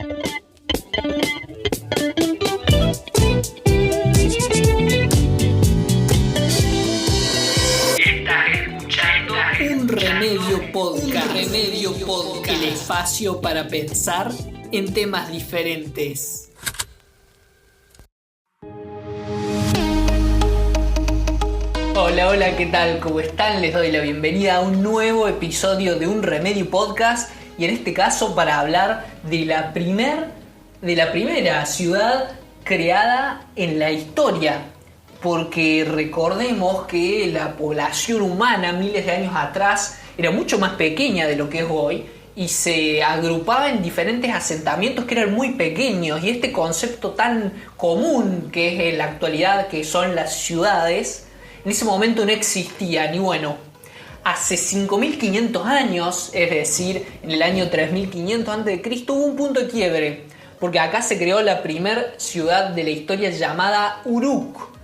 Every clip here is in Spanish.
Un Remedio Podcast. El espacio para pensar en temas diferentes. Hola, ¿qué tal? ¿Cómo están? Les doy la bienvenida a un nuevo episodio de Un Remedio Podcast, y en este caso para hablar de la primera ciudad creada en la historia. Porque recordemos que la población humana miles de años atrás era mucho más pequeña de lo que es hoy y se agrupaba en diferentes asentamientos que eran muy pequeños, y este concepto tan común que es en la actualidad, que son las ciudades, en ese momento no existían. Y bueno, hace 5.500 años, es decir, en el año 3.500 a.C., hubo un punto de quiebre, porque acá se creó la primera ciudad de la historia llamada Uruk.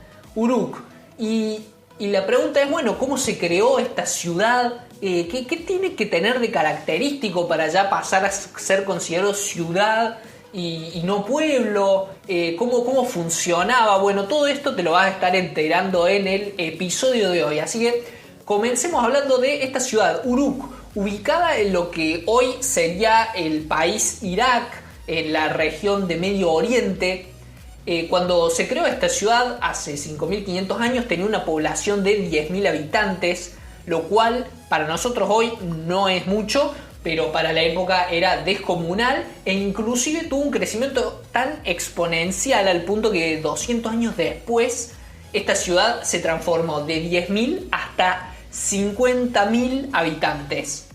Y la pregunta es, bueno, ¿cómo se creó esta ciudad? ¿Qué tiene que tener de característico para ya pasar a ser considerado ciudad y no pueblo? ¿Cómo funcionaba? Bueno, todo esto te lo vas a estar enterando en el episodio de hoy. Así que comencemos hablando de esta ciudad, Uruk, ubicada en lo que hoy sería el país Irak, en la región de Medio Oriente. Cuando se creó esta ciudad hace 5.500 años tenía una población de 10.000 habitantes, lo cual para nosotros hoy no es mucho, pero para la época era descomunal, e inclusive tuvo un crecimiento tan exponencial al punto que 200 años después esta ciudad se transformó de 10.000 hasta 50.000 habitantes.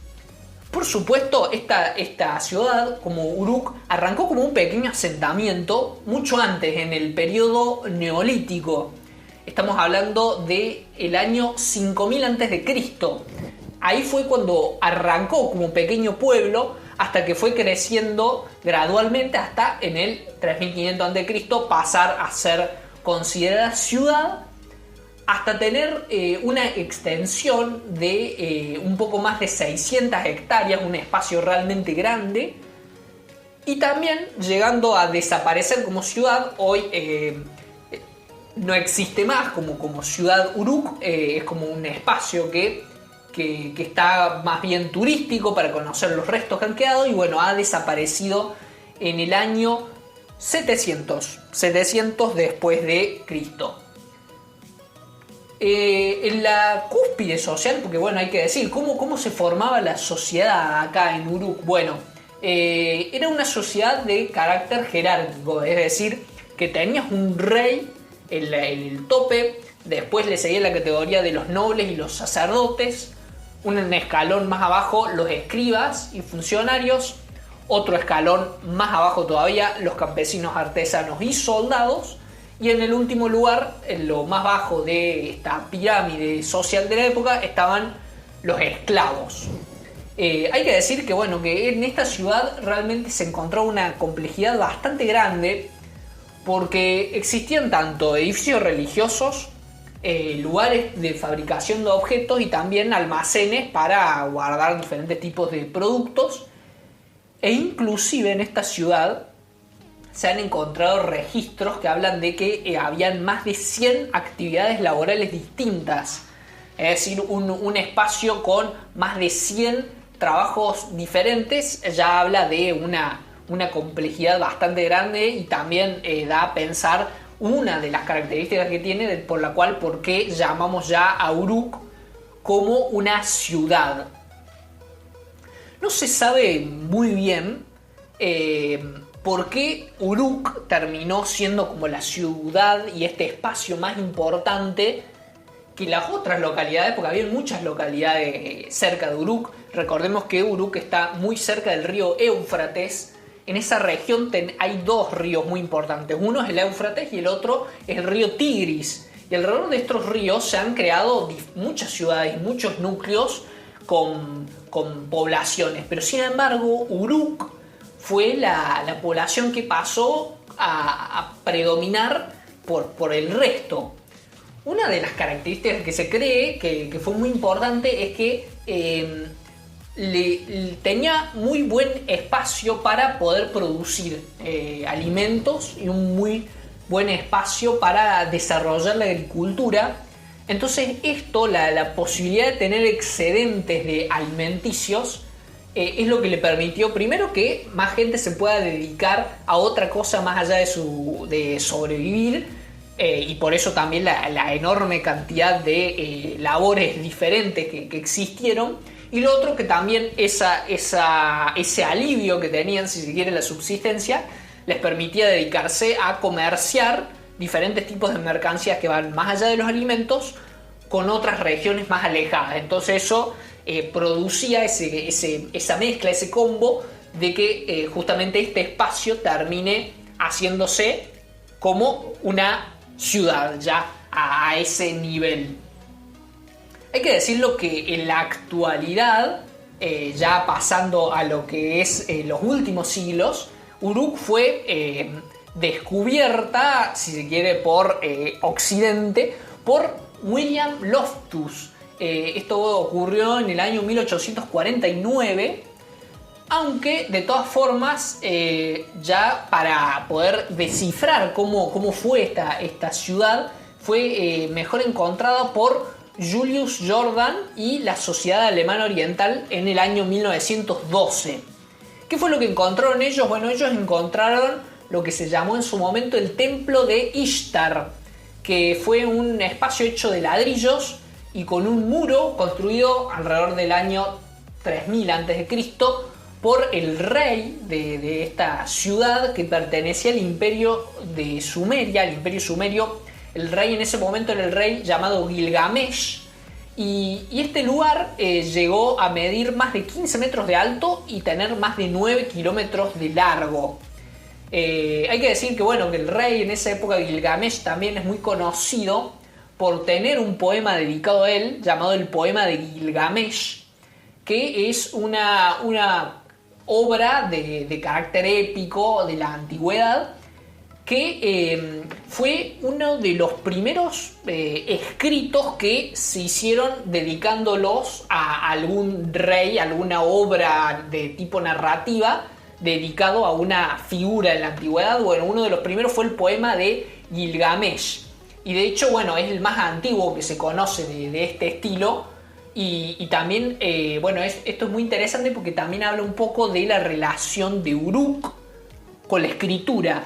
Por supuesto, esta ciudad, como Uruk, arrancó como un pequeño asentamiento mucho antes, en el periodo neolítico. Estamos hablando del año 5000 a.C. Ahí fue cuando arrancó como un pequeño pueblo, hasta que fue creciendo gradualmente hasta en el 3500 a.C. pasar a ser considerada ciudad, hasta tener una extensión de un poco más de 600 hectáreas, un espacio realmente grande, y también llegando a desaparecer como ciudad. Hoy no existe más como ciudad Uruk, es como un espacio que está más bien turístico para conocer los restos que han quedado, y bueno, ha desaparecido en el año 700 después de Cristo. En la cúspide social, porque bueno, hay que decir, ¿cómo se formaba la sociedad acá en Uruk? Bueno, era una sociedad de carácter jerárquico, es decir, que tenías un rey en el tope, después le seguía la categoría de los nobles y los sacerdotes, un escalón más abajo los escribas y funcionarios, otro escalón más abajo todavía los campesinos, artesanos y soldados, y en el último lugar, en lo más bajo de esta pirámide social de la época, estaban los esclavos. Hay que decir que, bueno, que en esta ciudad realmente se encontró una complejidad bastante grande, porque existían tanto edificios religiosos, lugares de fabricación de objetos y también almacenes para guardar diferentes tipos de productos, e inclusive en esta ciudad se han encontrado registros que hablan de que habían más de 100 actividades laborales distintas. Es decir, un espacio con más de 100 trabajos diferentes ya habla de una complejidad bastante grande, y también da a pensar una de las características que tiene por qué llamamos ya a Uruk como una ciudad. No se sabe muy bien por qué Uruk terminó siendo como la ciudad y este espacio más importante que las otras localidades, porque había muchas localidades cerca de Uruk. Recordemos que Uruk está muy cerca del río Éufrates. En esa región hay dos ríos muy importantes. Uno es el Éufrates y el otro es el río Tigris. Y alrededor de estos ríos se han creado muchas ciudades, muchos núcleos con poblaciones. Pero sin embargo, Uruk fue la población que pasó a predominar por el resto. Una de las características que se cree que fue muy importante es que tenía muy buen espacio para poder producir alimentos y un muy buen espacio para desarrollar la agricultura. Entonces esto, la posibilidad de tener excedentes de alimenticios, es lo que le permitió primero que más gente se pueda dedicar a otra cosa más allá de sobrevivir, y por eso también la enorme cantidad de labores diferentes que existieron. Y lo otro, que también ese alivio que tenían, si se quiere, la subsistencia, les permitía dedicarse a comerciar diferentes tipos de mercancías que van más allá de los alimentos con otras regiones más alejadas. Entonces eso producía esa mezcla, ese combo de que justamente este espacio termine haciéndose como una ciudad ya a ese nivel. Hay que decirlo que en la actualidad, ya pasando a lo que es los últimos siglos, Uruk fue descubierta, si se quiere, por Occidente, por William Loftus. Esto ocurrió en el año 1849, aunque de todas formas, ya para poder descifrar cómo fue esta ciudad, fue mejor encontrada por Julius Jordan y la Sociedad Alemana Oriental en el año 1912. ¿Qué fue lo que encontraron ellos? Bueno, ellos encontraron lo que se llamó en su momento el Templo de Ishtar, que fue un espacio hecho de ladrillos y con un muro construido alrededor del año 3000 a.C. por el rey de esta ciudad, que pertenecía al imperio de Sumeria, al imperio sumerio. El rey en ese momento era el rey llamado Gilgamesh, y este lugar llegó a medir más de 15 metros de alto y tener más de 9 kilómetros de largo. Hay que decir que, bueno, que el rey en esa época, Gilgamesh, también es muy conocido por tener un poema dedicado a él llamado el Poema de Gilgamesh, que es una obra de carácter épico de la antigüedad, que fue uno de los primeros escritos que se hicieron dedicándolos a algún rey, alguna obra de tipo narrativa dedicado a una figura de la antigüedad. Bueno, uno de los primeros fue el poema de Gilgamesh, y de hecho, bueno, es el más antiguo que se conoce de este estilo. Y también, bueno, esto es muy interesante porque también habla un poco de la relación de Uruk con la escritura.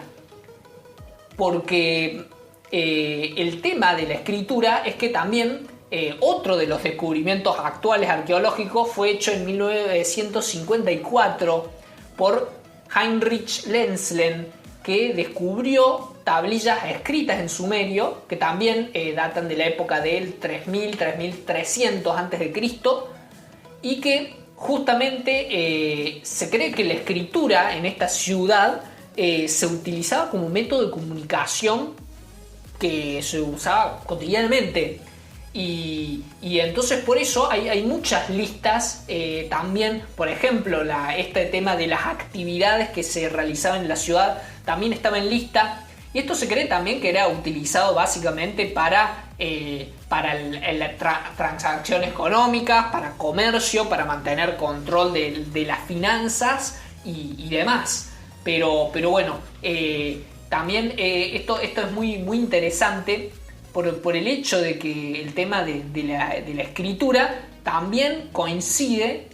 Porque el tema de la escritura es que también otro de los descubrimientos actuales arqueológicos fue hecho en 1954 por Heinrich Lenzlen, que descubrió tablillas escritas en sumerio, que también datan de la época del 3300 a.C., y que justamente se cree que la escritura en esta ciudad se utilizaba como método de comunicación que se usaba cotidianamente. Y entonces por eso hay muchas listas, también, por ejemplo, este tema de las actividades que se realizaban en la ciudad también estaba en lista. Y esto se cree también que era utilizado básicamente para transacciones económicas, para comercio, para mantener control de las finanzas y demás. Pero bueno, también esto es muy interesante por el hecho de que el tema de la escritura también coincide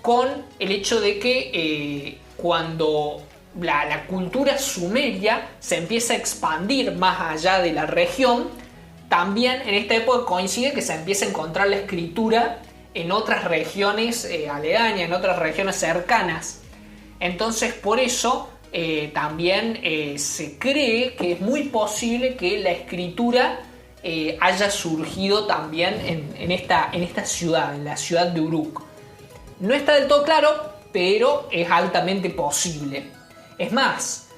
con el hecho de que cuando la cultura sumeria se empieza a expandir más allá de la región, también en esta época coincide que se empieza a encontrar la escritura en otras regiones aledañas, en otras regiones cercanas. Entonces, por eso también se cree que es muy posible que la escritura haya surgido también en esta ciudad, en la ciudad de Uruk. No está del todo claro, pero es altamente posible. Es más,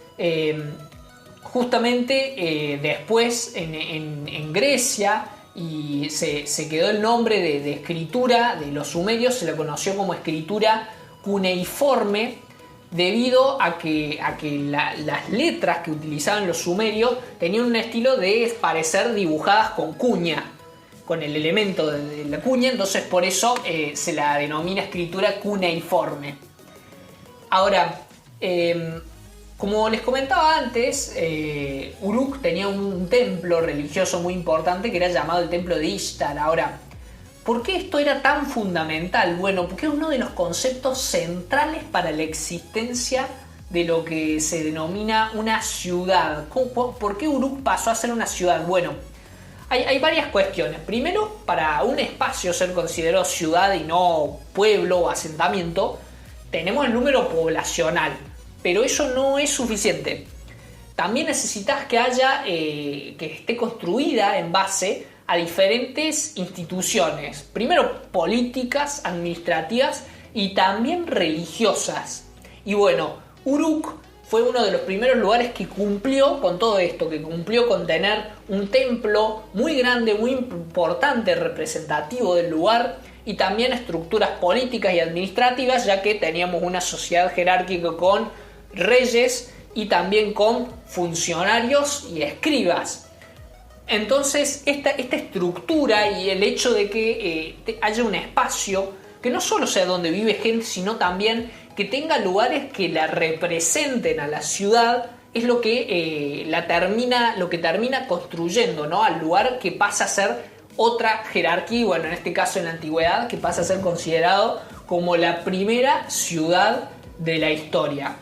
justamente después en Grecia, y se quedó el nombre de escritura de los sumerios, se la conoció como escritura cuneiforme, debido a que las letras que utilizaban los sumerios tenían un estilo de parecer dibujadas con cuña. con el elemento de la cuña, entonces por eso se la denomina escritura cuneiforme. Ahora, como les comentaba antes, Uruk tenía un templo religioso muy importante que era llamado el templo de Ishtar. Ahora, ¿por qué esto era tan fundamental? Bueno, porque es uno de los conceptos centrales para la existencia de lo que se denomina una ciudad. ¿Por qué Uruk pasó a ser una ciudad? Bueno, hay varias cuestiones. Primero, para un espacio ser considerado ciudad y no pueblo o asentamiento, tenemos el número poblacional, pero eso no es suficiente. También necesitas que haya, que esté construida en base a diferentes instituciones, primero políticas, administrativas y también religiosas. Y bueno, Uruk fue uno de los primeros lugares que cumplió con todo esto, que cumplió con tener un templo muy grande, muy importante, representativo del lugar, y también estructuras políticas y administrativas, ya que teníamos una sociedad jerárquica con reyes y también con funcionarios y escribas. Entonces esta estructura y el hecho de que haya un espacio que no solo sea donde vive gente, sino también que tenga lugares que la representen a la ciudad, es lo que termina construyendo, ¿no? Al lugar que pasa a ser otra jerarquía, y bueno, en este caso en la antigüedad, que pasa a ser considerado como la primera ciudad de la historia.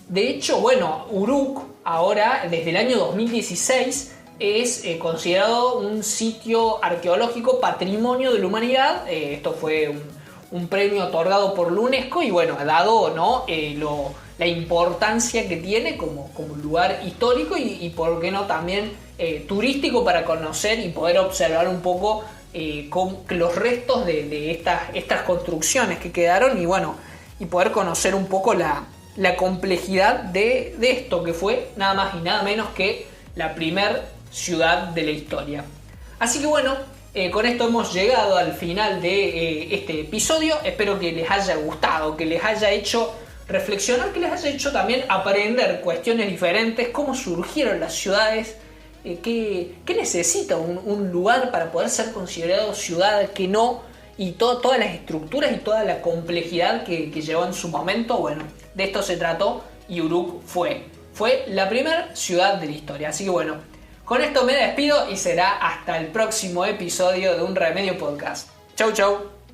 De hecho, bueno, Uruk ahora, desde el año 2016, es considerado un sitio arqueológico patrimonio de la humanidad. Esto fue un premio otorgado por la UNESCO y bueno, ha dado, ¿no? La importancia que tiene como lugar histórico y por qué no también turístico, para conocer y poder observar un poco los restos de estas construcciones que quedaron y bueno, y poder conocer un poco la complejidad de esto que fue nada más y nada menos que la primer ciudad de la historia. Así que bueno, con esto hemos llegado al final de este episodio. Espero que les haya gustado, que les haya hecho reflexionar, que les haya hecho también aprender cuestiones diferentes, cómo surgieron las ciudades, qué necesita un lugar para poder ser considerado ciudad, que no, y todas las estructuras y toda la complejidad que llevó en su momento. Bueno, de esto se trató y Uruk fue la primera ciudad de la historia. Así que bueno, con esto me despido y será hasta el próximo episodio de Un Remedio Podcast. Chau, chau.